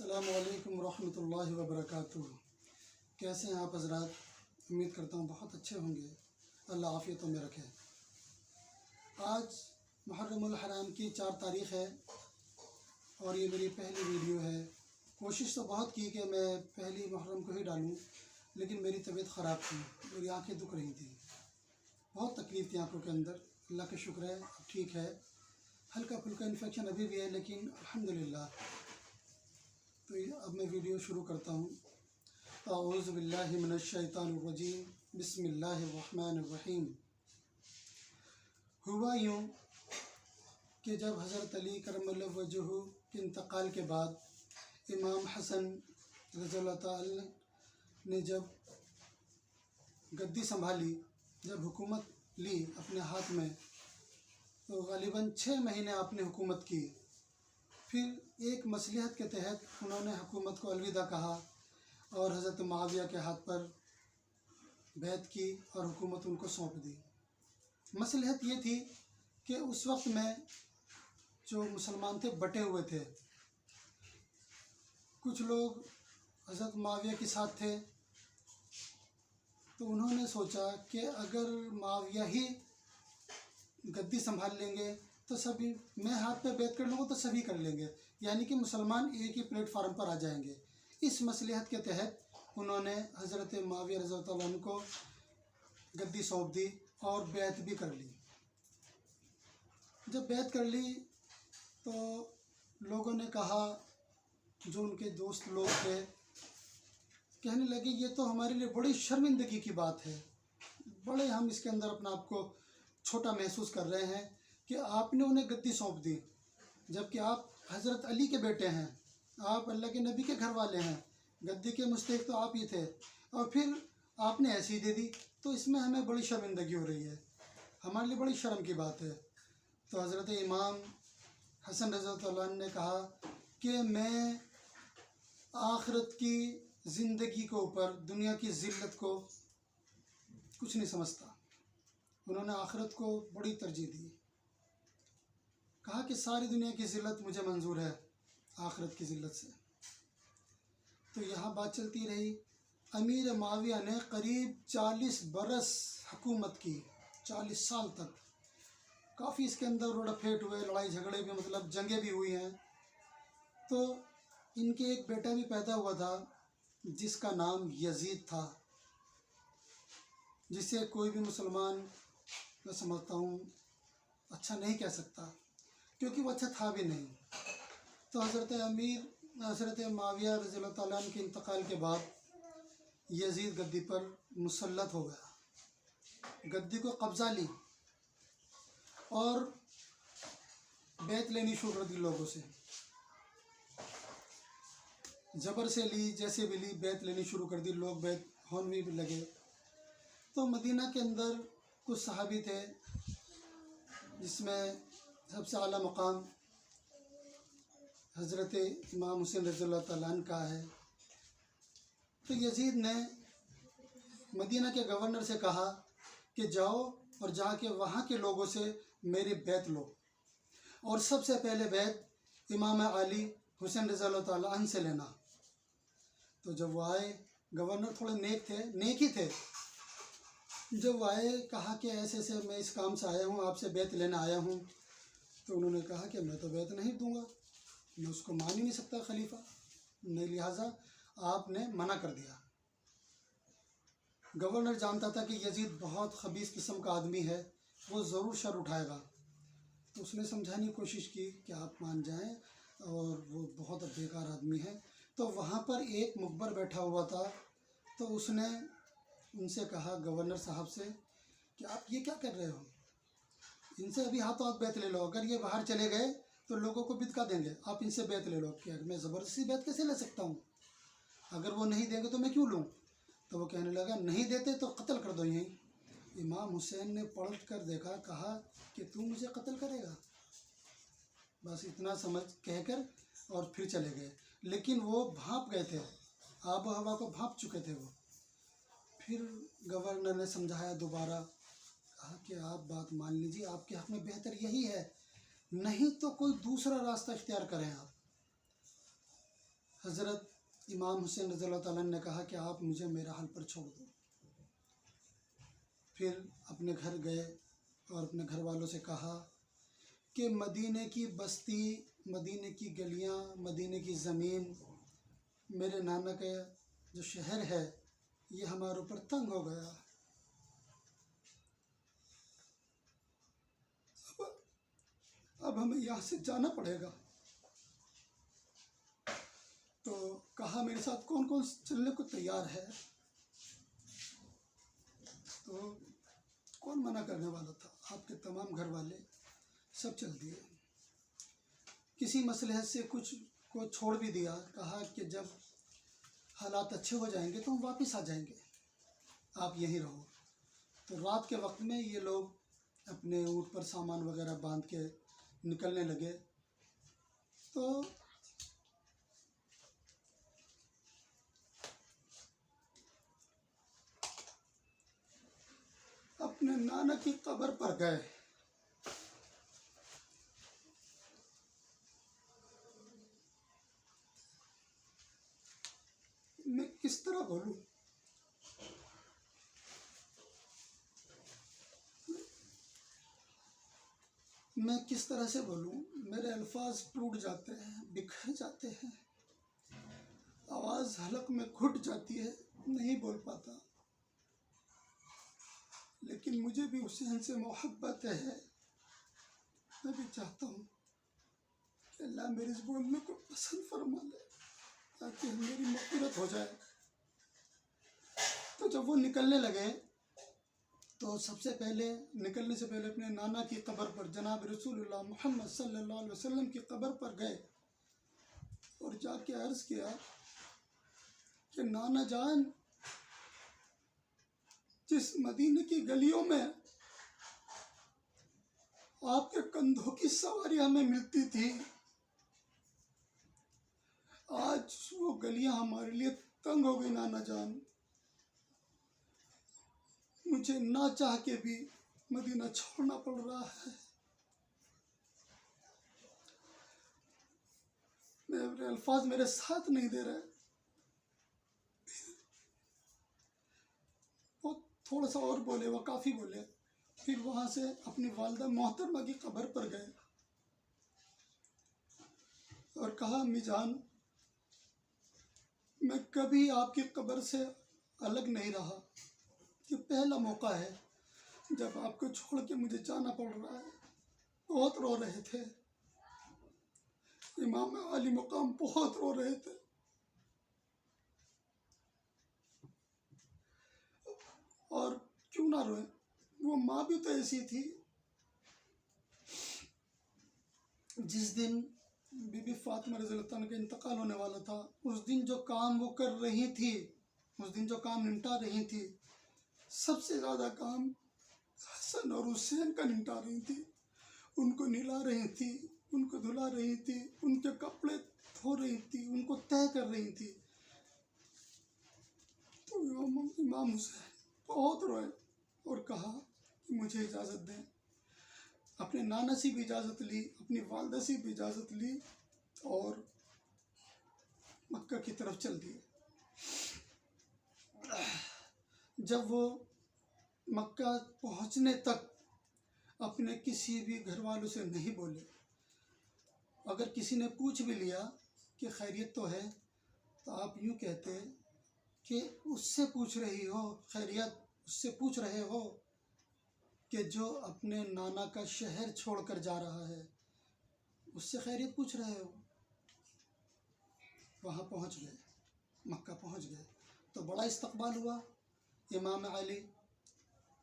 السلام علیکم ورحمۃ اللہ وبرکاتہ۔ کیسے ہیں آپ حضرات؟ امید کرتا ہوں بہت اچھے ہوں گے، اللہ عافیتوں میں رکھے۔ آج محرم الحرام کی 4 تاریخ ہے اور یہ میری پہلی ویڈیو ہے۔ کوشش تو بہت کی کہ میں پہلی محرم کو ہی ڈالوں، لیکن میری طبیعت خراب تھی، میری آنکھیں دکھ رہی تھیں، بہت تکلیف تھی آنکھوں کے اندر۔ اللہ کا شکر ہے اب ٹھیک ہے، ہلکا پھلکا انفیکشن ابھی بھی ہے لیکن الحمدللہ۔ تو اب میں ویڈیو شروع کرتا ہوں۔ اعوذ باللہ من الشیطان الرجیم، بسم اللہ الرحمن الرحیم۔ ہوا یوں کہ جب حضرت علی کرم اللہ وجہہ کے انتقال کے بعد امام حسن رضی اللہ تعالی نے جب گدی سنبھالی، جب حکومت لی اپنے ہاتھ میں، تو غالباً 6 مہینے آپ نے حکومت کی۔ پھر ایک مصلحت کے تحت انہوں نے حکومت کو الوداع کہا اور حضرت معاویہ کے ہاتھ پر بیعت کی اور حکومت ان کو سونپ دی۔ مصلحت یہ تھی کہ اس وقت میں جو مسلمان تھے بٹے ہوئے تھے، کچھ لوگ حضرت معاویہ کے ساتھ تھے، تو انہوں نے سوچا کہ اگر معاویہ ہی گدی سنبھال لیں گے تو سبھی، میں ہاتھ پہ بیعت کر لوں گا تو سبھی کر لیں گے، یعنی کہ مسلمان ایک ہی پلیٹ فارم پر آ جائیں گے۔ اس مصلحت کے تحت انہوں نے حضرت معاویہ رضی اللہ عنہ کو گدی سونپ دی اور بیعت بھی کر لی۔ جب بیعت کر لی تو لوگوں نے کہا، جو ان کے دوست لوگ تھے، کہنے لگے یہ تو ہمارے لیے بڑی شرمندگی کی بات ہے، بڑے ہم اس کے اندر اپنا آپ کو چھوٹا محسوس کر رہے ہیں کہ آپ نے انہیں گدی سونپ دی، جبکہ آپ حضرت علی کے بیٹے ہیں، آپ اللہ کے نبی کے گھر والے ہیں، گدی کے مستحق تو آپ ہی تھے، اور پھر آپ نے ایسی دے دی، تو اس میں ہمیں بڑی شرمندگی ہو رہی ہے، ہمارے لیے بڑی شرم کی بات ہے۔ تو حضرت امام حسن رضی اللہ عنہ نے کہا کہ میں آخرت کی زندگی کے اوپر دنیا کی ذلت کو کچھ نہیں سمجھتا۔ انہوں نے آخرت کو بڑی ترجیح دی، کہا کہ ساری دنیا کی ذلت مجھے منظور ہے آخرت کی ذلت سے۔ تو یہاں بات چلتی رہی۔ امیر معاویہ نے قریب 40 برس حکومت کی، 40 سال تک۔ کافی اس کے اندر روڑ پھیٹ ہوئے، لڑائی جھگڑے بھی، مطلب جنگیں بھی ہوئی ہیں۔ تو ان کے ایک بیٹا بھی پیدا ہوا تھا جس کا نام یزید تھا، جسے کوئی بھی مسلمان، میں سمجھتا ہوں، اچھا نہیں کہہ سکتا، کیونکہ وہ اچھا تھا بھی نہیں۔ تو حضرت معاویہ رضی اللہ تعالیٰ عنہ کے انتقال کے بعد یزید گدی پر مسلط ہو گیا، گدی کو قبضہ لی اور بیعت لینی شروع کر دی، لوگوں سے جبر سے لی، جیسے بھی لی بیعت لینی شروع کر دی، لوگ بیعت ہونے بھی لگے۔ تو مدینہ کے اندر کچھ صحابی تھے جس میں سب سے اعلیٰ مقام حضرت امام حسین رضی اللہ تعالیٰ عنہ کا ہے۔ تو یزید نے مدینہ کے گورنر سے کہا کہ جاؤ اور جا کے وہاں کے لوگوں سے میری بیعت لو، اور سب سے پہلے بیعت امام علی حسین رضی اللہ تعالیٰ عنہ سے لینا۔ تو جب وہ آئے، گورنر تھوڑے نیک ہی تھے، جب وہ آئے کہا کہ ایسے ایسے میں اس کام سے آیا ہوں، آپ سے بیعت لینے آیا ہوں۔ تو انہوں نے کہا کہ میں تو بیعت نہیں دوں گا، میں اس کو مان ہی نہیں سکتا خلیفہ، نہیں، لہٰذا آپ نے منع کر دیا۔ گورنر جانتا تھا کہ یزید بہت خبیث قسم کا آدمی ہے، وہ ضرور شر اٹھائے گا، تو اس نے سمجھانے کی کوشش کی کہ آپ مان جائیں، اور وہ بہت بیکار آدمی ہے۔ تو وہاں پر ایک مخبر بیٹھا ہوا تھا، تو اس نے ان سے کہا، گورنر صاحب سے، کہ آپ یہ کیا کر رہے ہو؟ ان سے ابھی ہاتھوں ہاتھ بیعت لے لو، اگر یہ باہر چلے گئے تو لوگوں کو بدکا دیں گے، آپ ان سے بیعت لے لو۔ کہ میں زبردستی بیعت کیسے لے سکتا ہوں؟ اگر وہ نہیں دیں گے تو میں کیوں لوں؟ تو وہ کہنے لگا، نہیں دیتے تو قتل کر دو یہیں۔ امام حسین نے پلٹ کر دیکھا، کہا کہ تو مجھے قتل کرے گا؟ بس اتنا سمجھ کہہ کر اور پھر چلے گئے، لیکن وہ بھانپ گئے تھے، آب و ہوا کو بھانپ چکے تھے وہ۔ پھر گورنر نے سمجھایا دوبارہ، کہا کہ آپ بات مان لیجیے، آپ کے حق میں بہتر یہی ہے، نہیں تو کوئی دوسرا راستہ اختیار کریں آپ۔ حضرت امام حسین رضی اللہ تعالیٰ نے کہا کہ آپ مجھے میرا حال پر چھوڑ دو. پھر اپنے گھر گئے اور اپنے گھر والوں سے کہا کہ مدینے کی بستی، مدینے کی گلیاں، مدینے کی زمین، میرے نانا کا جو شہر ہے یہ ہمارے اوپر تنگ ہو گیا. اب ہمیں یہاں سے جانا پڑے گا. تو کہا میرے ساتھ کون کون چلنے کو تیار ہے؟ تو کون منع کرنے والا تھا؟ آپ کے تمام گھر والے سب چل دیے. کسی مصلحت سے کچھ کو چھوڑ بھی دیا. کہا کہ جب حالات اچھے ہو جائیں گے تو ہم واپس آ جائیں گے، آپ یہیں رہو. تو رات کے وقت میں یہ لوگ اپنے اونٹ پر سامان وغیرہ باندھ کے نکلنے لگے. تو اپنے نانا کی قبر پر گئے. میں کس طرح بولوں؟ میں کس طرح سے بولوں؟ میرے الفاظ ٹوٹ جاتے ہیں، بکھر جاتے ہیں، آواز حلق میں گھٹ جاتی ہے، نہیں بول پاتا. لیکن مجھے بھی حسین سے محبت ہے. میں بھی چاہتا ہوں کہ اللہ میرے اس بولنے کو پسند فرما لے تاکہ میری مغفرت ہو جائے. تو جب وہ نکلنے لگے تو سب سے پہلے نکلنے سے پہلے اپنے نانا کی قبر پر، جناب رسول اللہ محمد صلی اللہ علیہ وسلم کی قبر پر گئے اور جا کے عرض کیا کہ نانا جان، جس مدینے کی گلیوں میں آپ کے کندھوں کی سواری ہمیں ملتی تھی، آج وہ گلیاں ہمارے لیے تنگ ہو گئی. نانا جان، مجھے نہ چاہ کے بھی مدینہ چھوڑنا پڑ رہا ہے. میرے الفاظ میرے ساتھ نہیں دے رہے. وہ تھوڑا سا اور بولے، وہ کافی بولے. پھر وہاں سے اپنی والدہ محترمہ کی قبر پر گئے اور کہا امی جان، میں کبھی آپ کی قبر سے الگ نہیں رہا. یہ پہلا موقع ہے جب آپ کو چھوڑ کے مجھے جانا پڑ رہا ہے. بہت رو رہے تھے، امام علی مقام بہت رو رہے تھے. اور کیوں نہ روئے، وہ ماں بھی تو ایسی تھی. جس دن بی بی فاطمہ رضی اللہ عنہ کا انتقال ہونے والا تھا، اس دن جو کام وہ کر رہی تھی، اس دن جو کام نمٹا رہی تھی، سب سے زیادہ کام حسن اور حسین کا نمٹا رہی تھی. ان کو نہلا رہی تھی، ان کو دھلا رہی تھی، ان کے کپڑے دھو رہی تھی، ان کو طے کر رہی تھی. تو امام حسین بہت روئے اور کہا کہ مجھے اجازت دیں. اپنے نانا سے بھی اجازت لی، اپنی والدہ سے بھی اجازت لی اور مکہ کی طرف چل دیے. جب وہ مکہ پہنچنے تک اپنے کسی بھی گھر والوں سے نہیں بولے. اگر کسی نے پوچھ بھی لیا کہ خیریت تو ہے، تو آپ یوں کہتے کہ اس سے پوچھ رہی ہو خیریت، اس سے پوچھ رہے ہو کہ جو اپنے نانا کا شہر چھوڑ کر جا رہا ہے، اس سے خیریت پوچھ رہے ہو. وہاں پہنچ گئے، مکہ پہنچ گئے تو بڑا استقبال ہوا. امام علی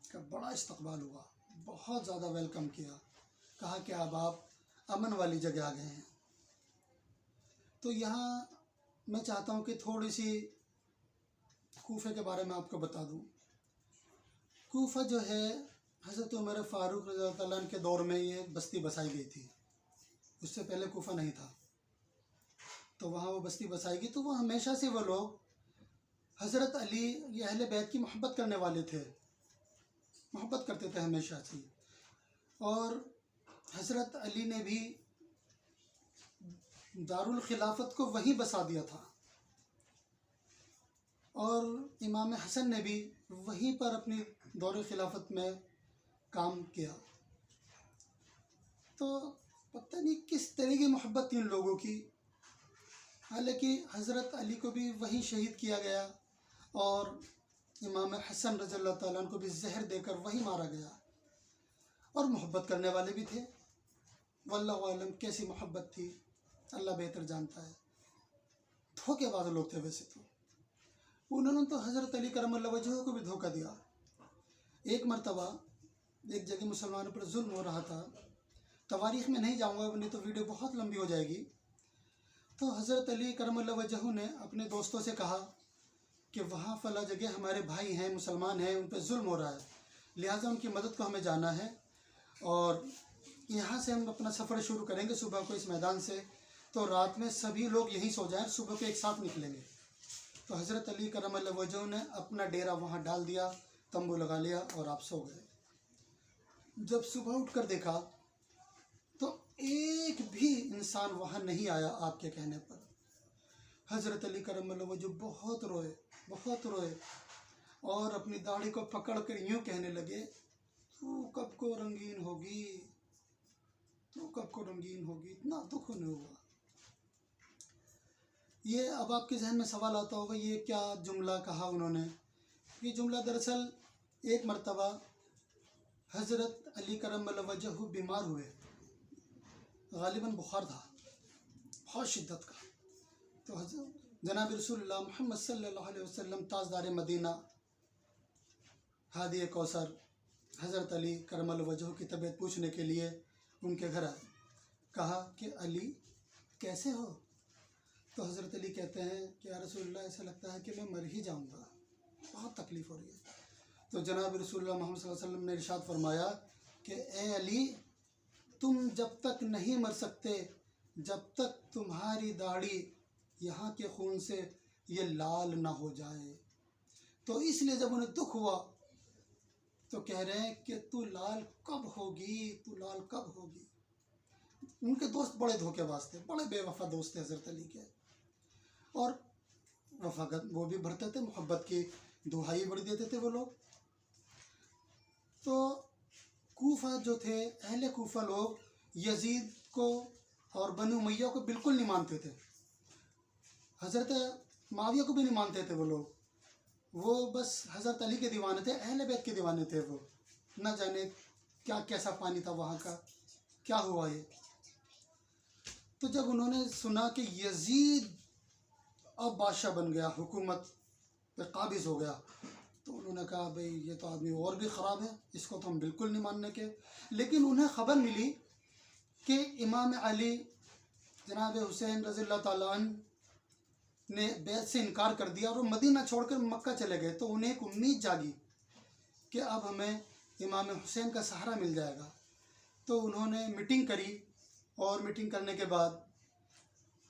کا بڑا استقبال ہوا، بہت زیادہ ویلکم کیا. کہا کہ اب آپ امن والی جگہ آ گئے ہیں. تو یہاں میں چاہتا ہوں کہ تھوڑی سی کوفہ کے بارے میں آپ کو بتا دوں. کوفہ جو ہے حضرت عمر فاروق رضی اللہ عنہ کے دور میں یہ بستی بسائی گئی تھی. اس سے پہلے کوفہ نہیں تھا. تو وہاں وہ بستی بسائی گئی. تو وہ ہمیشہ سے وہ لوگ حضرت علی یہ اہل بیت کی محبت کرنے والے تھے، محبت کرتے تھے ہمیشہ سے. اور حضرت علی نے بھی دارالخلافت کو وہیں بسا دیا تھا. اور امام حسن نے بھی وہیں پر اپنی دور خلافت میں کام کیا. تو پتہ نہیں کس طرح کی محبت تھی ان لوگوں کی. حالانکہ حضرت علی کو بھی وہیں شہید کیا گیا اور امام حسن رضی اللہ تعالیٰ عنہ کو بھی زہر دے کر وہیں مارا گیا. اور محبت کرنے والے بھی تھے. واللہ عالم کیسی محبت تھی اللہ بہتر جانتا ہے. دھوکے باز لوگ تھے ویسے تو. انہوں نے تو حضرت علی کرم اللہ وجہہ کو بھی دھوکہ دیا. ایک مرتبہ ایک جگہ مسلمانوں پر ظلم ہو رہا تھا. تواریخ میں نہیں جاؤں گا نہیں تو ویڈیو بہت لمبی ہو جائے گی. تو حضرت علی کرم اللہ وجہہ نے اپنے دوستوں سے کہا کہ وہاں فلاں جگہ ہمارے بھائی ہیں مسلمان ہیں ان پہ ظلم ہو رہا ہے, لہٰذا ان کی مدد کو ہمیں جانا ہے اور یہاں سے ہم اپنا سفر شروع کریں گے صبح کو اس میدان سے. تو رات میں سبھی لوگ یہیں سو جائیں, صبح کو ایک ساتھ نکلیں گے. تو حضرت علی کرم اللہ وجہہ نے اپنا ڈیرا وہاں ڈال دیا, تمبو لگا لیا اور آپ سو گئے. جب صبح اٹھ کر دیکھا تو ایک بھی انسان وہاں نہیں آیا آپ کے کہنے پر. حضرت علی کرم اللہ وجہہ بہت روئے اور اپنی داڑھی کو پکڑ کر یوں کہنے لگے, تو کب کو رنگین ہوگی, تو کب کو رنگین ہوگی. اتنا دکھ انہیں ہوا. یہ اب آپ کے ذہن میں سوال آتا ہوگا یہ کیا جملہ کہا انہوں نے. یہ جملہ دراصل ایک مرتبہ حضرت علی کرم اللہ وجہہ بیمار ہوئے, غالباً بخار تھا بہت شدت کا. تو جناب رسول اللہ محمد صلی اللہ علیہ وسلم تاجدار مدینہ ہادی کوثر حضرت علی کرم اللہ وجہہ کی طبیعت پوچھنے کے لیے ان کے گھر آئے. کہا کہ علی کیسے ہو؟ تو حضرت علی کہتے ہیں کہ یا رسول اللہ ایسا لگتا ہے کہ میں مر ہی جاؤں گا, بہت تکلیف ہو رہی ہے. تو جناب رسول اللہ محمد صلی اللہ علیہ وسلم نے ارشاد فرمایا کہ اے علی تم جب تک نہیں مر سکتے جب تک تمہاری داڑھی یہاں کے خون سے یہ لال نہ ہو جائے. تو اس لیے جب انہیں دکھ ہوا تو کہہ رہے ہیں کہ تو لال کب ہوگی, تو لال کب ہوگی. ان کے دوست بڑے دھوکے باز تھے, بڑے بے وفا دوست تھے حضرت علی کے, اور وفاقت وہ بھی بڑھتے تھے, محبت کی دہائی بڑھ دیتے تھے وہ لوگ. تو کوفہ جو تھے اہل کوفہ لوگ یزید کو اور بنو امیہ کو بالکل نہیں مانتے تھے. حضرت معاویہ کو بھی نہیں مانتے تھے وہ لوگ. وہ بس حضرت علی کے دیوانے تھے, اہل بیت کے دیوانے تھے. وہ نہ جانے کیا کیسا پانی تھا وہاں کا, کیا ہوا یہ. تو جب انہوں نے سنا کہ یزید اب بادشاہ بن گیا, حکومت پہ قابض ہو گیا, تو انہوں نے کہا بھئی یہ تو آدمی اور بھی خراب ہے, اس کو تو ہم بالکل نہیں ماننے کے. لیکن انہیں خبر ملی کہ امام علی جناب حسین رضی اللہ تعالیٰ عنہ نے بیعت سے انکار کر دیا اور وہ مدینہ چھوڑ کر مکہ چلے گئے. تو انہیں ایک امید جاگی کہ اب ہمیں امام حسین کا سہارا مل جائے گا. تو انہوں نے میٹنگ کری, اور میٹنگ کرنے کے بعد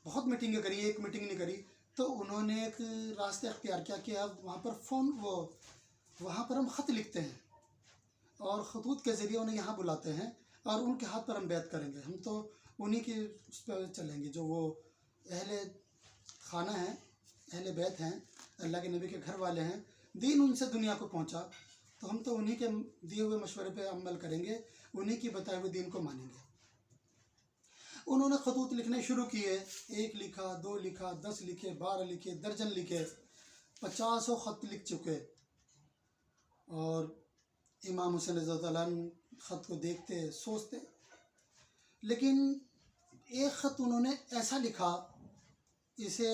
بہت میٹنگیں کری, ایک میٹنگ نہیں کری. تو انہوں نے ایک راستہ اختیار کیا کہ اب وہاں پر وہاں پر ہم خط لکھتے ہیں اور خطوط کے ذریعے انہیں یہاں بلاتے ہیں اور ان کے ہاتھ پر ہم بیعت کریں گے. ہم تو انہی کے اس پہ چلیں گے جو وہ اہل خانہ ہیں, اہل بیت ہیں, اللہ کے نبی کے گھر والے ہیں. دین ان سے دنیا کو پہنچا تو ہم تو انہی کے دیے ہوئے مشورے پہ عمل کریں گے, انہی کی بتائے ہوئے دین کو مانیں گے. انہوں نے خطوط لکھنے شروع کیے. 1 لکھا, 2 لکھا, 10 لکھے, 12 لکھے, درجن لکھے, 50 خط لکھ چکے. اور امام حسین رضی اللہ عنہ خط کو دیکھتے سوچتے. لیکن ایک خط انہوں نے ایسا لکھا, اسے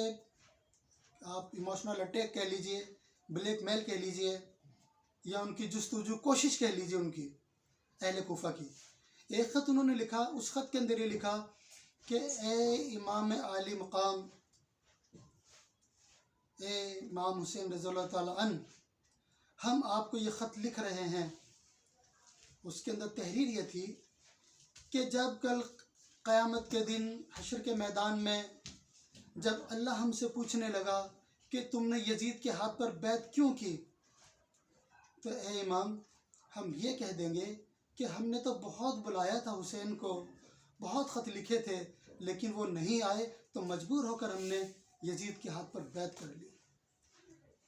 آپ ایموشنل اٹیک کہہ لیجئے, بلیک میل کہہ لیجئے, یا ان کی جستجو کوشش کہہ لیجئے ان کی اہل کوفہ کی. ایک خط انہوں نے لکھا, اس خط کے اندر یہ لکھا کہ اے امام عالی مقام, اے امام حسین رضی اللہ تعالیٰ عنہ, ہم آپ کو یہ خط لکھ رہے ہیں. اس کے اندر تحریر یہ تھی کہ جب کل قیامت کے دن حشر کے میدان میں جب اللہ ہم سے پوچھنے لگا کہ تم نے یزید کے ہاتھ پر بیعت کیوں کی, تو اے امام ہم یہ کہہ دیں گے کہ ہم نے تو بہت بلایا تھا حسین کو, بہت خط لکھے تھے, لیکن وہ نہیں آئے تو مجبور ہو کر ہم نے یزید کے ہاتھ پر بیعت کر لی.